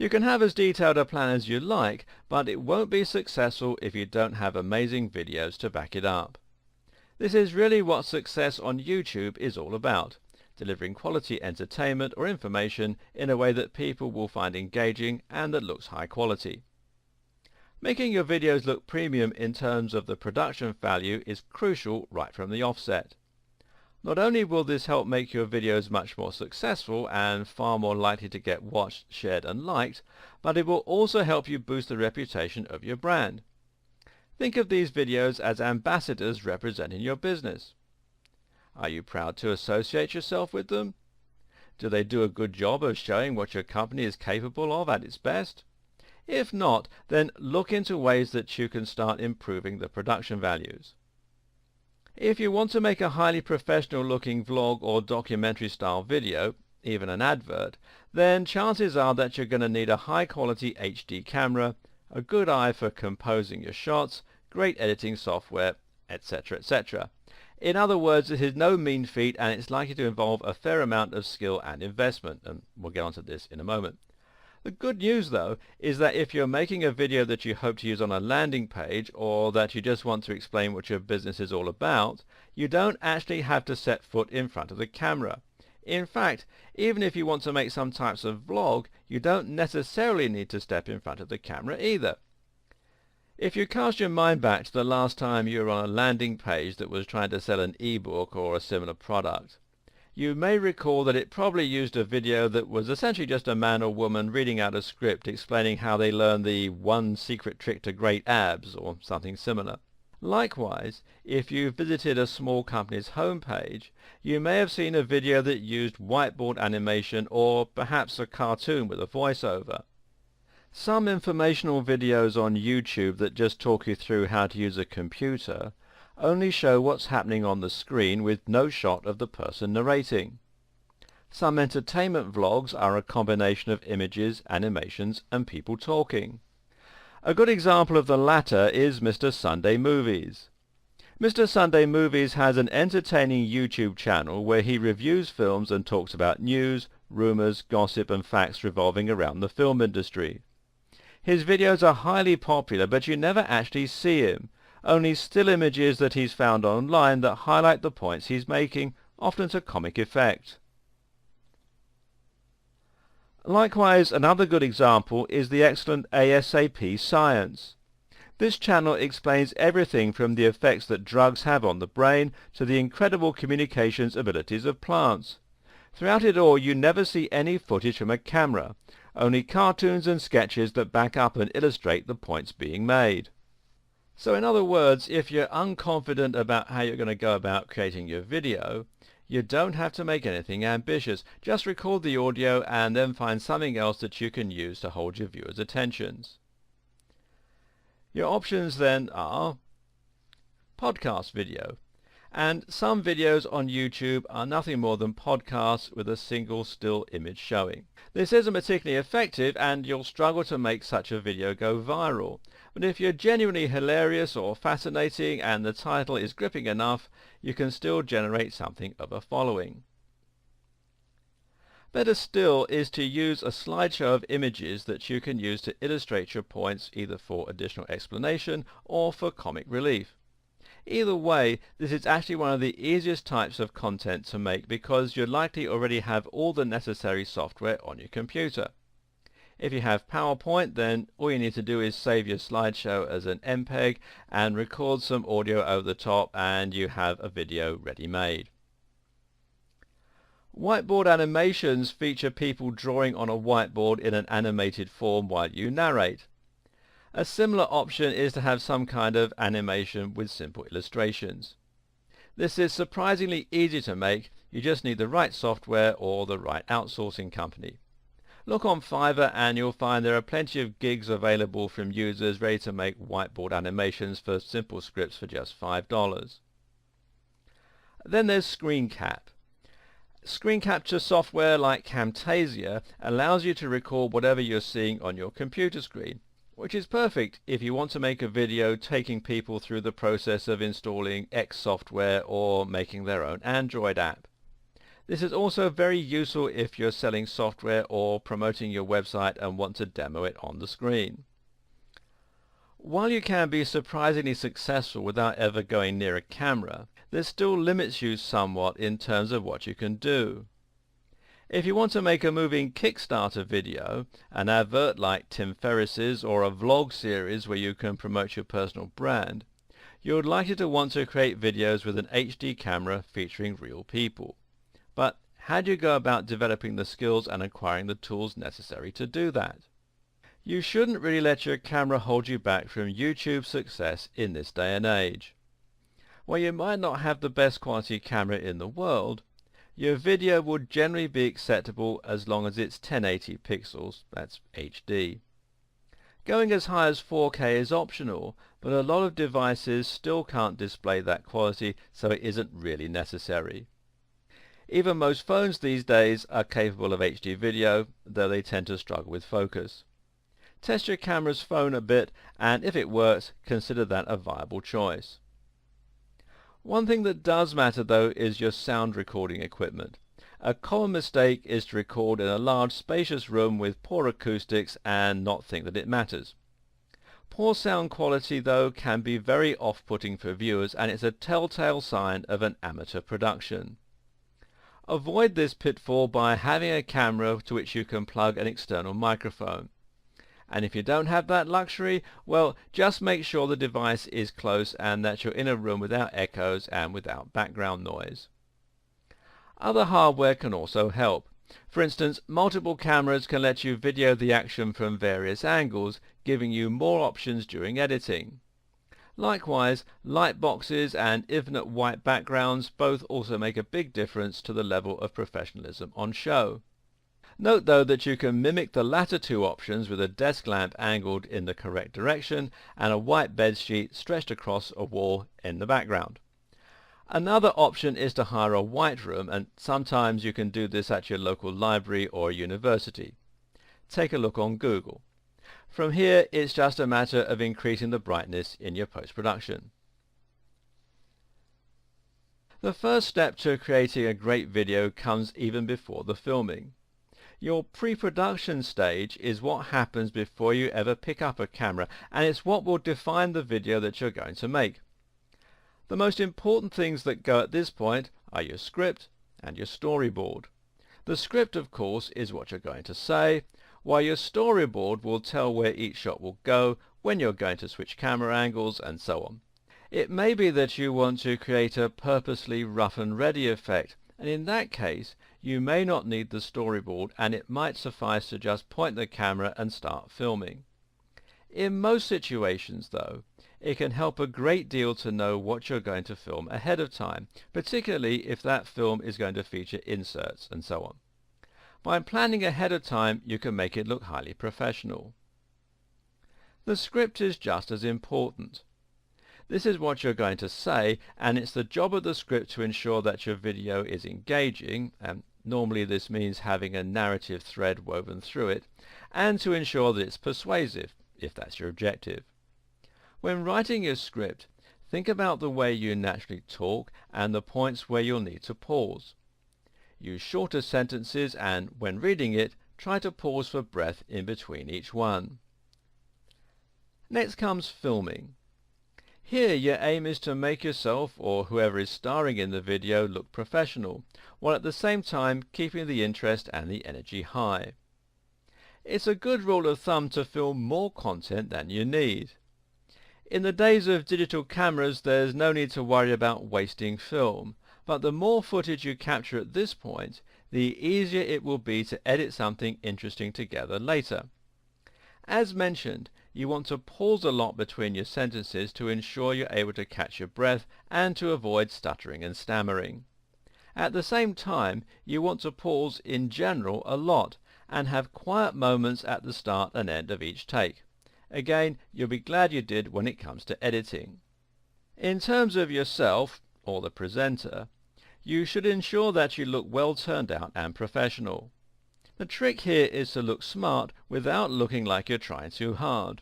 You can have as detailed a plan as you like, but it won't be successful if you don't have amazing videos to back it up. This is really what success on YouTube is all about, delivering quality entertainment or information in a way that people will find engaging and that looks high quality. Making your videos look premium in terms of the production value is crucial right from the offset. Not only will this help make your videos much more successful and far more likely to get watched, shared and liked, but it will also help you boost the reputation of your brand. Think of these videos as ambassadors representing your business. Are you proud to associate yourself with them? Do they do a good job of showing what your company is capable of at its best? If not, then look into ways that you can start improving the production values. If you want to make a highly professional looking vlog or documentary style video, even an advert, then chances are that you're going to need a high quality HD camera, a good eye for composing your shots, great editing software, etc., etc. In other words, it is no mean feat and it's likely to involve a fair amount of skill and investment, and we'll get onto this in a moment. The good news though is that if you're making a video that you hope to use on a landing page or that you just want to explain what your business is all about, you don't actually have to set foot in front of the camera. In fact, even if you want to make some types of vlog, you don't necessarily need to step in front of the camera either. If you cast your mind back to the last time you were on a landing page that was trying to sell an ebook or a similar product, you may recall that it probably used a video that was essentially just a man or woman reading out a script explaining how they learned the one secret trick to great abs or something similar. Likewise, if you visited a small company's homepage, you may have seen a video that used whiteboard animation or perhaps a cartoon with a voiceover. Some informational videos on YouTube that just talk you through how to use a computer only show what's happening on the screen with no shot of the person narrating. Some entertainment vlogs are a combination of images, animations and people talking. A good example of the latter is Mr. Sunday Movies. Mr. Sunday Movies has an entertaining YouTube channel where he reviews films and talks about news, rumors, gossip and facts revolving around the film industry. His videos are highly popular, but you never actually see him. Only still images that he's found online that highlight the points he's making, often to comic effect. Likewise, another good example is the excellent ASAP Science. This channel explains everything from the effects that drugs have on the brain to the incredible communications abilities of plants. Throughout it all, you never see any footage from a camera, only cartoons and sketches that back up and illustrate the points being made. So in other words, if you're unconfident about how you're going to go about creating your video, you don't have to make anything ambitious. Just record the audio and then find something else that you can use to hold your viewers' attentions. Your options then are podcast video. And some videos on YouTube are nothing more than podcasts with a single still image showing. This isn't particularly effective and you'll struggle to make such a video go viral. But if you're genuinely hilarious or fascinating and the title is gripping enough, you can still generate something of a following. Better still is to use a slideshow of images that you can use to illustrate your points either for additional explanation or for comic relief. Either way, this is actually one of the easiest types of content to make because you likely already have all the necessary software on your computer. If you have PowerPoint, then all you need to do is save your slideshow as an MPEG and record some audio over the top and you have a video ready made. Whiteboard animations feature people drawing on a whiteboard in an animated form while you narrate. A similar option is to have some kind of animation with simple illustrations. This is surprisingly easy to make, you just need the right software or the right outsourcing company. Look on Fiverr and you'll find there are plenty of gigs available from users ready to make whiteboard animations for simple scripts for just $5. Then there's Screen Cap. Screen capture software like Camtasia allows you to record whatever you're seeing on your computer screen, which is perfect if you want to make a video taking people through the process of installing X software or making their own Android app. This is also very useful if you're selling software or promoting your website and want to demo it on the screen. While you can be surprisingly successful without ever going near a camera, this still limits you somewhat in terms of what you can do. If you want to make a moving Kickstarter video, an advert like Tim Ferriss's, or a vlog series where you can promote your personal brand, you're likely to want to create videos with an HD camera featuring real people. But how do you go about developing the skills and acquiring the tools necessary to do that? You shouldn't really let your camera hold you back from YouTube success in this day and age. While you might not have the best quality camera in the world, your video would generally be acceptable as long as it's 1080 pixels, that's HD. Going as high as 4K is optional, but a lot of devices still can't display that quality, so it isn't really necessary. Even most phones these days are capable of HD video, though they tend to struggle with focus. Test your camera's phone a bit, and if it works, consider that a viable choice. One thing that does matter though is your sound recording equipment. A common mistake is to record in a large spacious room with poor acoustics and not think that it matters. Poor sound quality though can be very off-putting for viewers, and it's a telltale sign of an amateur production. Avoid this pitfall by having a camera to which you can plug an external microphone. And if you don't have that luxury, well, just make sure the device is close and that you're in a room without echoes and without background noise. Other hardware can also help. For instance, multiple cameras can let you video the action from various angles, giving you more options during editing. Likewise, light boxes and infinite white backgrounds both also make a big difference to the level of professionalism on show. Note though that you can mimic the latter two options with a desk lamp angled in the correct direction and a white bedsheet stretched across a wall in the background. Another option is to hire a white room, and sometimes you can do this at your local library or university. Take a look on Google. From here it's just a matter of increasing the brightness in your post-production. The first step to creating a great video comes even before the filming. Your pre-production stage is what happens before you ever pick up a camera, and it's what will define the video that you're going to make. The most important things that go at this point are your script and your storyboard. The script, of course, is what you're going to say, while your storyboard will tell where each shot will go, when you're going to switch camera angles, and so on. It may be that you want to create a purposely rough and ready effect, and in that case you may not need the storyboard, and it might suffice to just point the camera and start filming. In most situations though, it can help a great deal to know what you're going to film ahead of time, particularly if that film is going to feature inserts and so on. By planning ahead of time, you can make it look highly professional. The script is just as important. This is what you're going to say, and it's the job of the script to ensure that your video is engaging, and normally this means having a narrative thread woven through it, and to ensure that it's persuasive, if that's your objective. When writing your script, think about the way you naturally talk and the points where you'll need to pause. Use shorter sentences, and when reading it, try to pause for breath in between each one. Next comes filming. Here your aim is to make yourself or whoever is starring in the video look professional, while at the same time keeping the interest and the energy high. It's a good rule of thumb to film more content than you need. In the days of digital cameras, there's no need to worry about wasting film, but the more footage you capture at this point, the easier it will be to edit something interesting together later. As mentioned, you want to pause a lot between your sentences to ensure you're able to catch your breath and to avoid stuttering and stammering. At the same time, you want to pause in general a lot and have quiet moments at the start and end of each take. Again, you'll be glad you did when it comes to editing. In terms of yourself, or the presenter, you should ensure that you look well turned out and professional. The trick here is to look smart without looking like you're trying too hard.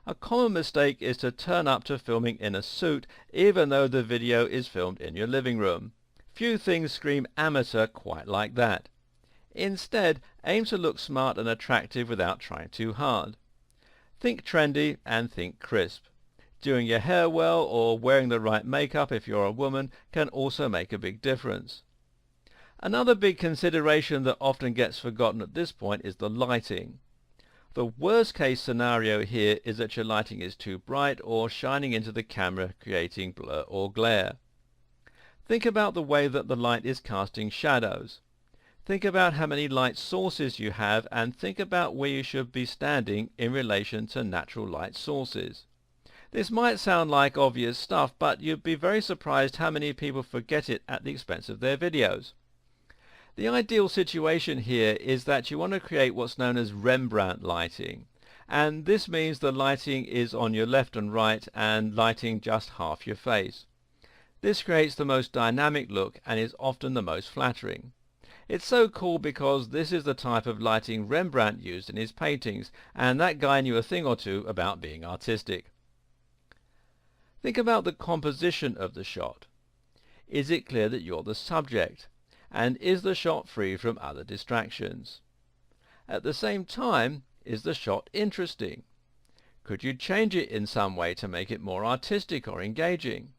A common mistake is to turn up to filming in a suit even though the video is filmed in your living room. Few things scream amateur quite like that. Instead, aim to look smart and attractive without trying too hard. Think trendy and think crisp. Doing your hair well or wearing the right makeup if you're a woman can also make a big difference. Another big consideration that often gets forgotten at this point is the lighting. The worst case scenario here is that your lighting is too bright or shining into the camera, creating blur or glare. Think about the way that the light is casting shadows. Think about how many light sources you have and think about where you should be standing in relation to natural light sources. This might sound like obvious stuff, but you'd be very surprised how many people forget it at the expense of their videos. The ideal situation here is that you want to create what's known as Rembrandt lighting, and this means the lighting is on your left and right and lighting just half your face. This creates the most dynamic look and is often the most flattering. It's so cool because this is the type of lighting Rembrandt used in his paintings, and that guy knew a thing or two about being artistic. Think about the composition of the shot. Is it clear that you're the subject? And is the shot free from other distractions? At the same time, is the shot interesting? Could you change it in some way to make it more artistic or engaging?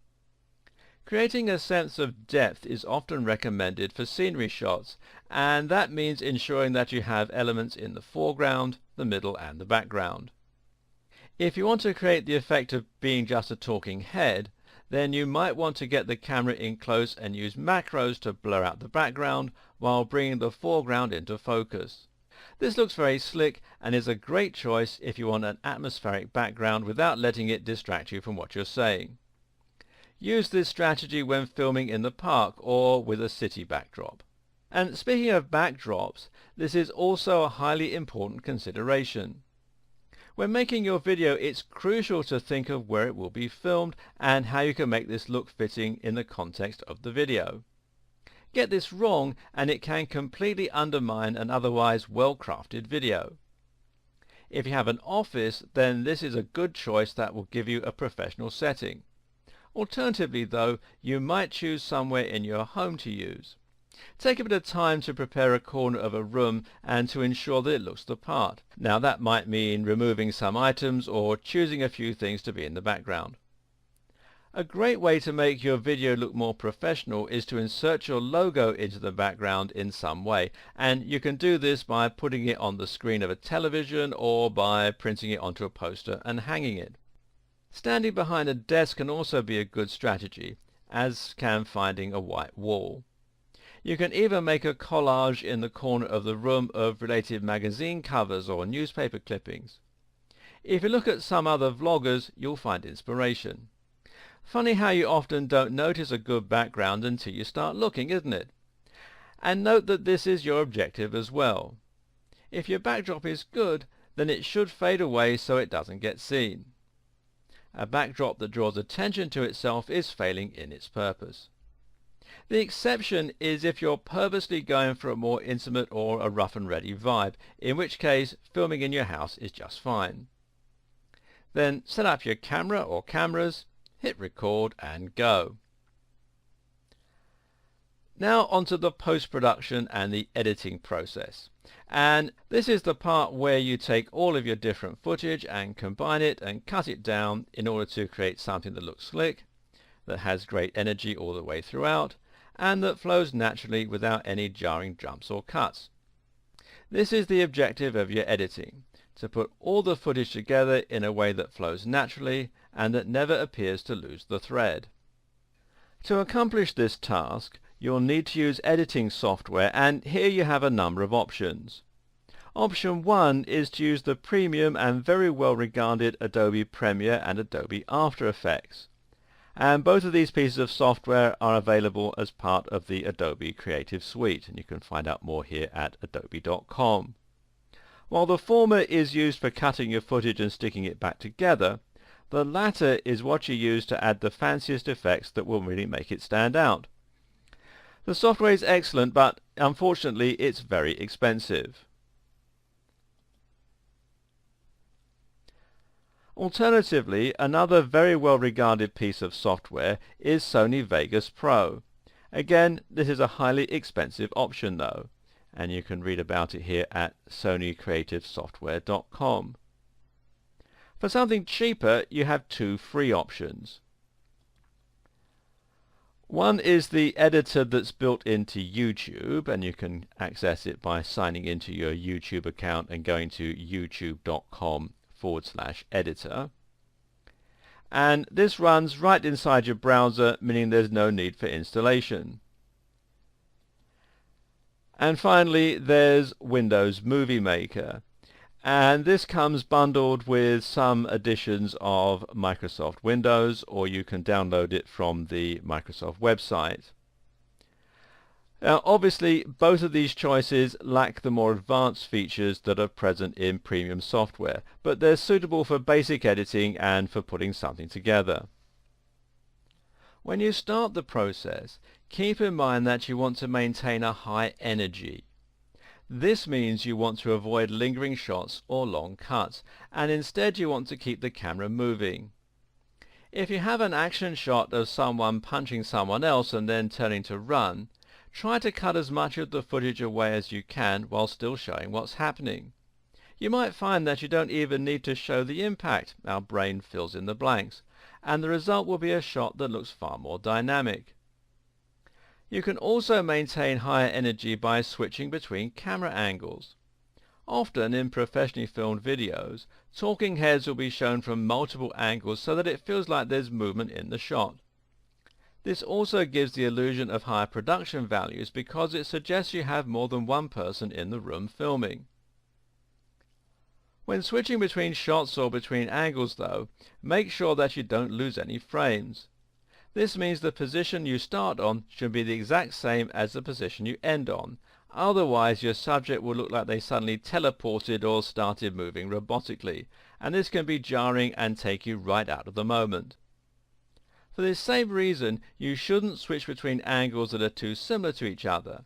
Creating a sense of depth is often recommended for scenery shots, and that means ensuring that you have elements in the foreground, the middle and the background. If you want to create the effect of being just a talking head, then you might want to get the camera in close and use macros to blur out the background while bringing the foreground into focus. This looks very slick and is a great choice if you want an atmospheric background without letting it distract you from what you're saying. Use this strategy when filming in the park or with a city backdrop. And speaking of backdrops, this is also a highly important consideration. When making your video, it's crucial to think of where it will be filmed and how you can make this look fitting in the context of the video. Get this wrong and it can completely undermine an otherwise well-crafted video. If you have an office, then this is a good choice that will give you a professional setting. Alternatively though, you might choose somewhere in your home to use. Take a bit of time to prepare a corner of a room and to ensure that it looks the part. Now that might mean removing some items or choosing a few things to be in the background. A great way to make your video look more professional is to insert your logo into the background in some way, and you can do this by putting it on the screen of a television or by printing it onto a poster and hanging it. Standing behind a desk can also be a good strategy, as can finding a white wall. You can even make a collage in the corner of the room of related magazine covers or newspaper clippings. If you look at some other vloggers, you'll find inspiration. Funny how you often don't notice a good background until you start looking, isn't it? And note that this is your objective as well. If your backdrop is good, then it should fade away so it doesn't get seen. A backdrop that draws attention to itself is failing in its purpose. The exception is if you're purposely going for a more intimate or a rough and ready vibe, in which case filming in your house is just fine. Then set up your camera or cameras, hit record and go. Now onto the post-production and the editing process. And this is the part where you take all of your different footage and combine it and cut it down in order to create something that looks slick, that has great energy all the way throughout, and that flows naturally without any jarring jumps or cuts. This is the objective of your editing, to put all the footage together in a way that flows naturally and that never appears to lose the thread. To accomplish this task, you'll need to use editing software, and here you have a number of options. Option 1 is to use the premium and very well regarded Adobe Premiere and Adobe After Effects. And both of these pieces of software are available as part of the Adobe Creative Suite, and you can find out more here at adobe.com. While the former is used for cutting your footage and sticking it back together, the latter is what you use to add the fanciest effects that will really make it stand out. The software is excellent, but unfortunately it's very expensive. Alternatively, another very well regarded piece of software is Sony Vegas Pro, Again, this is a highly expensive option though, and you can read about it here at sonycreativesoftware.com. For something cheaper, you have two free options. One is the editor that's built into YouTube, and you can access it by signing into your YouTube account and going to youtube.com/editor. And this runs right inside your browser, meaning there's no need for installation. And finally, there's Windows Movie Maker. And this comes bundled with some editions of Microsoft Windows, or you can download it from the Microsoft website. Now, obviously, both of these choices lack the more advanced features that are present in premium software, but they're suitable for basic editing and for putting something together. When you start the process, keep in mind that you want to maintain a high energy. This means you want to avoid lingering shots or long cuts, and instead you want to keep the camera moving. If you have an action shot of someone punching someone else and then turning to run, try to cut as much of the footage away as you can while still showing what's happening. You might find that you don't even need to show the impact. Our brain fills in the blanks, and the result will be a shot that looks far more dynamic. You can also maintain higher energy by switching between camera angles. Often in professionally filmed videos, talking heads will be shown from multiple angles so that it feels like there's movement in the shot. This also gives the illusion of higher production values because it suggests you have more than one person in the room filming. When switching between shots or between angles though, make sure that you don't lose any frames. This means the position you start on should be the exact same as the position you end on. Otherwise, your subject will look like they suddenly teleported or started moving robotically, and this can be jarring and take you right out of the moment. For this same reason, you shouldn't switch between angles that are too similar to each other,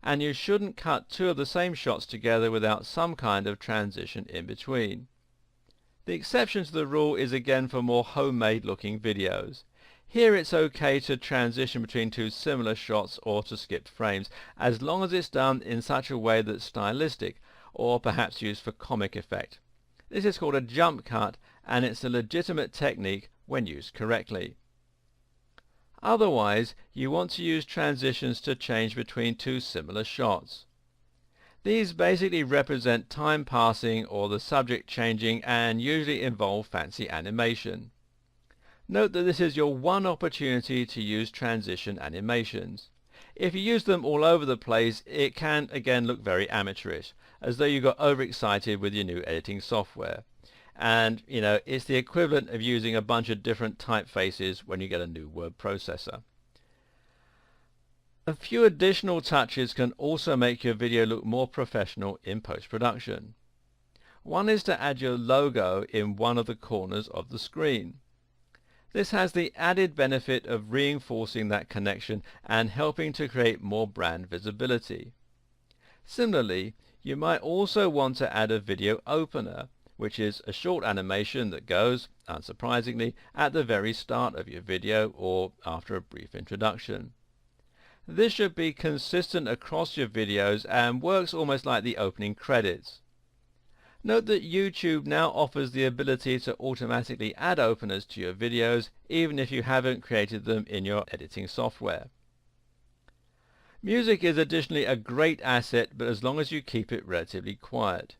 and you shouldn't cut two of the same shots together without some kind of transition in between. The exception to the rule is again for more homemade looking videos. Here it's okay to transition between two similar shots or to skip frames, as long as it's done in such a way that's stylistic, or perhaps used for comic effect. This is called a jump cut, and it's a legitimate technique when used correctly. Otherwise, you want to use transitions to change between two similar shots. These basically represent time passing or the subject changing and usually involve fancy animation. Note that this is your one opportunity to use transition animations. If you use them all over the place, it can again look very amateurish, as though you got overexcited with your new editing software. And, it's the equivalent of using a bunch of different typefaces when you get a new word processor. A few additional touches can also make your video look more professional in post-production. One is to add your logo in one of the corners of the screen. This has the added benefit of reinforcing that connection and helping to create more brand visibility. Similarly, you might also want to add a video opener, which is a short animation that goes, unsurprisingly, at the very start of your video or after a brief introduction. This should be consistent across your videos and works almost like the opening credits. Note that YouTube now offers the ability to automatically add openers to your videos even if you haven't created them in your editing software. Music is additionally a great asset, but as long as you keep it relatively quiet.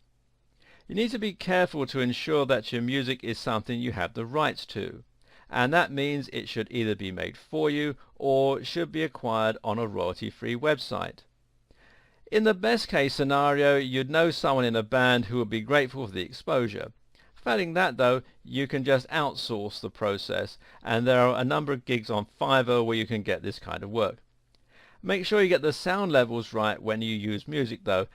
You need to be careful to ensure that your music is something you have the rights to, and that means it should either be made for you or should be acquired on a royalty-free website. In the best case scenario, you'd know someone in a band who would be grateful for the exposure. Failing that though, you can just outsource the process, and there are a number of gigs on Fiverr where you can get this kind of work. Make sure you get the sound levels right when you use music though.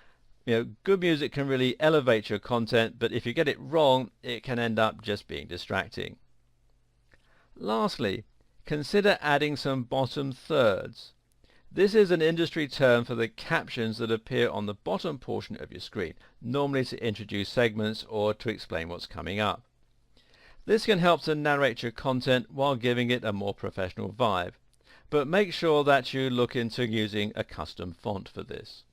Good music can really elevate your content, but if you get it wrong, it can end up just being distracting. Lastly, consider adding some bottom thirds. This is an industry term for the captions that appear on the bottom portion of your screen, normally to introduce segments or to explain what's coming up. This can help to narrate your content while giving it a more professional vibe. but make sure that you look into using a custom font for this.